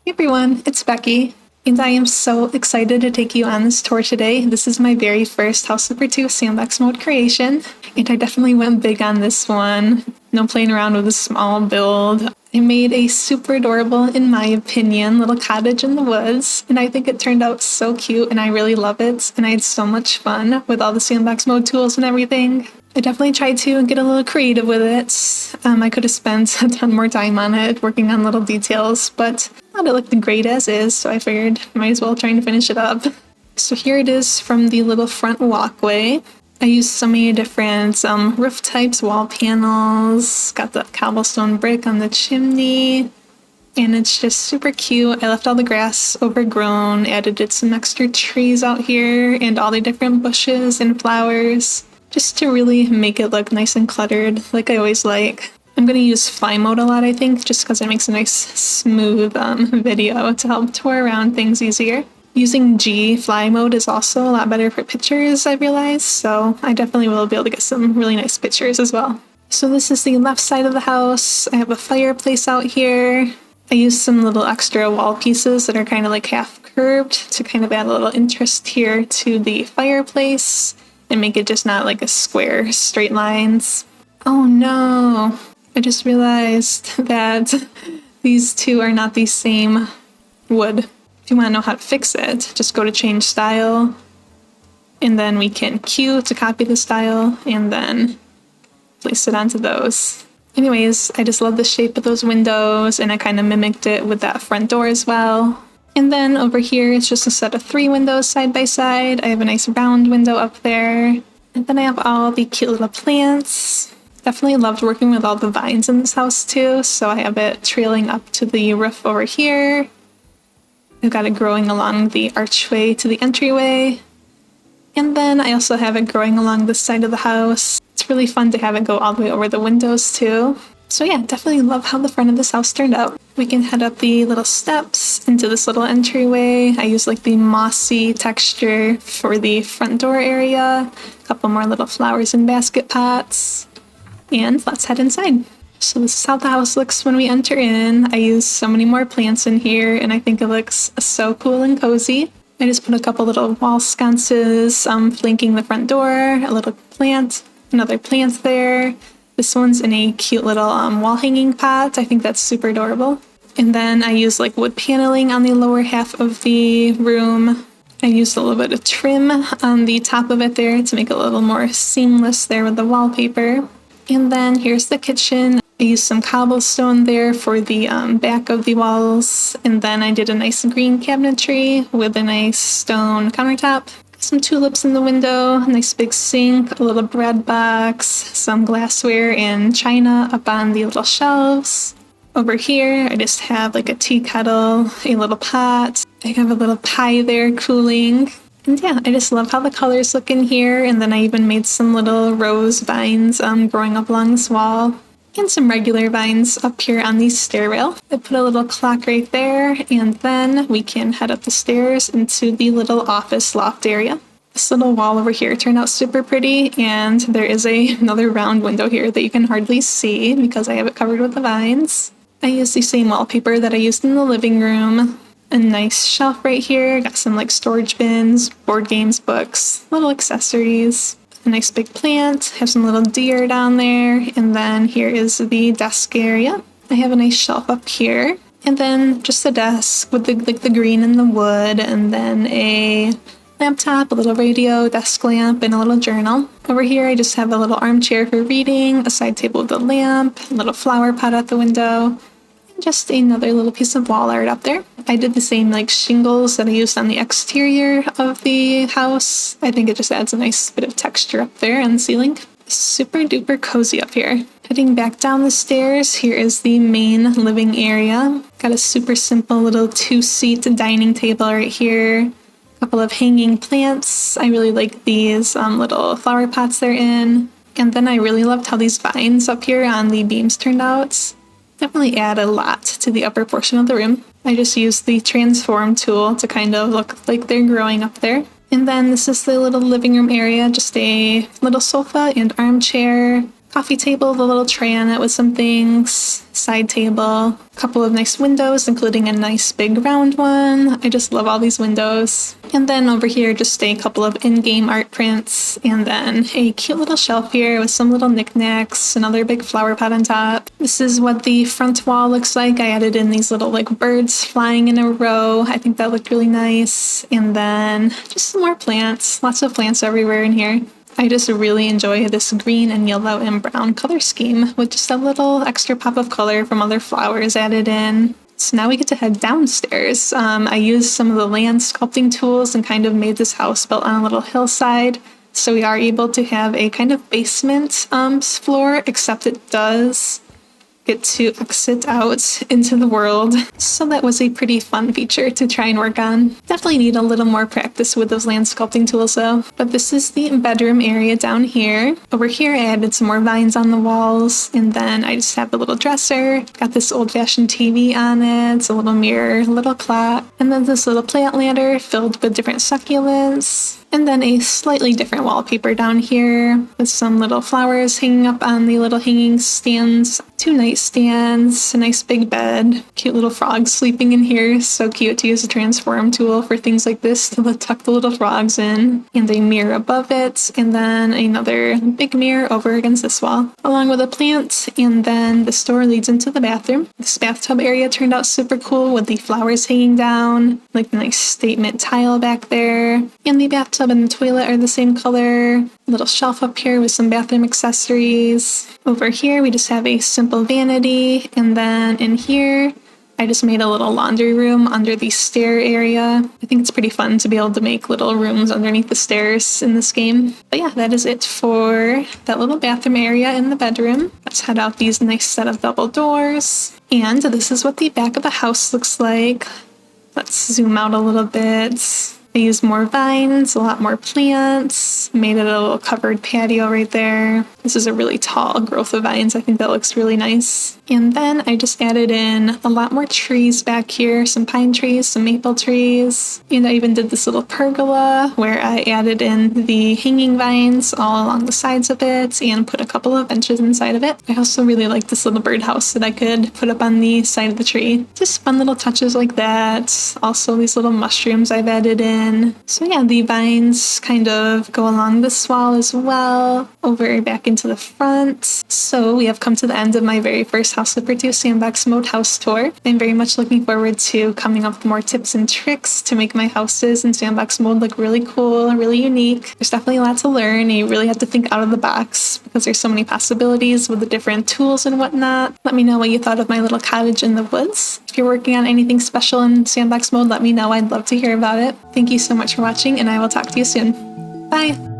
Hey everyone, it's Becky, and I am so excited to take you on this tour today. This is my very first House Flipper 2 Sandbox Mode creation, and I definitely went big on this one. No playing around with a small build. I made a super adorable, in my opinion, little cottage in the woods, and I think it turned out so cute, and I really love it, and I had so much fun with all the Sandbox Mode tools and everything. I definitely tried to get a little creative with it. I could have spent a ton more time on it, working on little details, but I thought it looked great as is, so I figured might as well try to finish it up. So here it is from the little front walkway. I used so many different roof types, wall panels, got the cobblestone brick on the chimney, and it's just super cute. I left all the grass overgrown, added some extra trees out here, and all the different bushes and flowers, just to really make it look nice and cluttered, like I always like. I'm going to use fly mode a lot, I think, just because it makes a nice smooth video to help tour around things easier. Using G fly mode is also a lot better for pictures, I realized, so I definitely will be able to get some really nice pictures as well. So this is the left side of the house. I have a fireplace out here. I used some little extra wall pieces that are kind of like half curved to kind of add a little interest here to the fireplace and make it just not like a square, straight lines. Oh no! I just realized that these two are not the same wood. If you want to know how to fix it, just go to change style, and then we can Q to copy the style, and then place it onto those. Anyways, I just love the shape of those windows, and I kind of mimicked it with that front door as well. And then over here, it's just a set of 3 windows side by side. I have a nice round window up there. And then I have all the cute little plants. Definitely loved working with all the vines in this house too, so I have it trailing up to the roof over here. I've got it growing along the archway to the entryway. And then I also have it growing along this side of the house. It's really fun to have it go all the way over the windows too. So yeah, definitely love how the front of this house turned out. We can head up the little steps into this little entryway. I use like the mossy texture for the front door area. A couple more little flowers in basket pots. And let's head inside. So this is how the house looks when we enter in. I use so many more plants in here, and I think it looks so cool and cozy. I just put a couple little wall sconces flanking the front door, a little plant, another plant there. This one's in a cute little wall hanging pot. I think that's super adorable. And then I use like wood paneling on the lower half of the room. I used a little bit of trim on the top of it there to make it a little more seamless there with the wallpaper. And then here's the kitchen. I used some cobblestone there for the back of the walls. And then I did a nice green cabinetry with a nice stone countertop. Some tulips in the window, a nice big sink, a little bread box, some glassware and china up on the little shelves. Over here, I just have like a tea kettle, a little pot. I have a little pie there cooling. And yeah, I just love how the colors look in here. And then I even made some little rose vines growing up along this wall. And some regular vines up here on the stair rail. I put a little clock right there, and then we can head up the stairs into the little office loft area. This little wall over here turned out super pretty, and there is another round window here that you can hardly see because I have it covered with the vines. I used the same wallpaper that I used in the living room. A nice shelf right here, got some like storage bins, board games, books, little accessories. A nice big plant, have some little deer down there, and then here is the desk area. I have a nice shelf up here, and then just a desk with the green and the wood, and then a laptop, a little radio, desk lamp, and a little journal. Over here I just have a little armchair for reading, a side table with a lamp, a little flower pot at the window, and just another little piece of wall art up there. I did the same like shingles that I used on the exterior of the house. I think it just adds a nice bit of texture up there on the ceiling. Super duper cozy up here. Heading back down the stairs, here is the main living area. Got a super simple little 2-seat dining table right here. A couple of hanging plants. I really like these little flower pots they're in. And then I really loved how these vines up here on the beams turned out. Definitely add a lot to the upper portion of the room. I just used the transform tool to kind of look like they're growing up there. And then this is the little living room area, just a little sofa and armchair, coffee table, the little tray on it with some things, side table, a couple of nice windows, including a nice big round one. I just love all these windows. And then over here, just a couple of in-game art prints, and then a cute little shelf here with some little knickknacks, another big flower pot on top. This is what the front wall looks like. I added in these little like birds flying in a row. I think that looked really nice. And then just some more plants, lots of plants everywhere in here. I just really enjoy this green and yellow and brown color scheme with just a little extra pop of color from other flowers added in. So now we get to head downstairs. I used some of the land sculpting tools and kind of made this house built on a little hillside. So we are able to have a kind of basement floor, except it does get to exit out into the world. So that was a pretty fun feature to try and work on. Definitely need a little more practice with those land sculpting tools though. But this is the bedroom area down here. Over here I added some more vines on the walls, and then I just have a little dresser. Got this old-fashioned TV on it, a little mirror, a little clock, and then this little plant ladder filled with different succulents. And then a slightly different wallpaper down here with some little flowers hanging up on the little hanging stands. 2 nightstands, a nice big bed, cute little frogs sleeping in here. So cute to use a transform tool for things like this to tuck the little frogs in. And a mirror above it, and then another big mirror over against this wall, along with a plant. And then this door leads into the bathroom. This bathtub area turned out super cool with the flowers hanging down, like a nice statement tile back there. And the bathtub and the toilet are the same color. A little shelf up here with some bathroom accessories. Over here we just have a simple vanity, and then in here I just made a little laundry room under the stair area. I think it's pretty fun to be able to make little rooms underneath the stairs in this game. But yeah, that is it for that little bathroom area in the bedroom. Let's head out these nice set of double doors. And this is what the back of the house looks like. Let's zoom out a little bit. I used more vines, a lot more plants, made it a little covered patio right there. This is a really tall growth of vines. I think that looks really nice. And then I just added in a lot more trees back here, some pine trees, some maple trees. And I even did this little pergola where I added in the hanging vines all along the sides of it and put a couple of benches inside of it. I also really like this little birdhouse that I could put up on the side of the tree. Just fun little touches like that. Also these little mushrooms I've added in. So yeah, the vines kind of go along this wall as well, over back into the front. So we have come to the end of my very first House Flipper 2 Sandbox Mode house tour. I'm very much looking forward to coming up with more tips and tricks to make my houses in Sandbox Mode look really cool and really unique. There's definitely a lot to learn. You really have to think out of the box because there's so many possibilities with the different tools and whatnot. Let me know what you thought of my little cottage in the woods. If you're working on anything special in Sandbox Mode, let me know. I'd love to hear about it. Thank you so much for watching, and I will talk to you soon. Bye!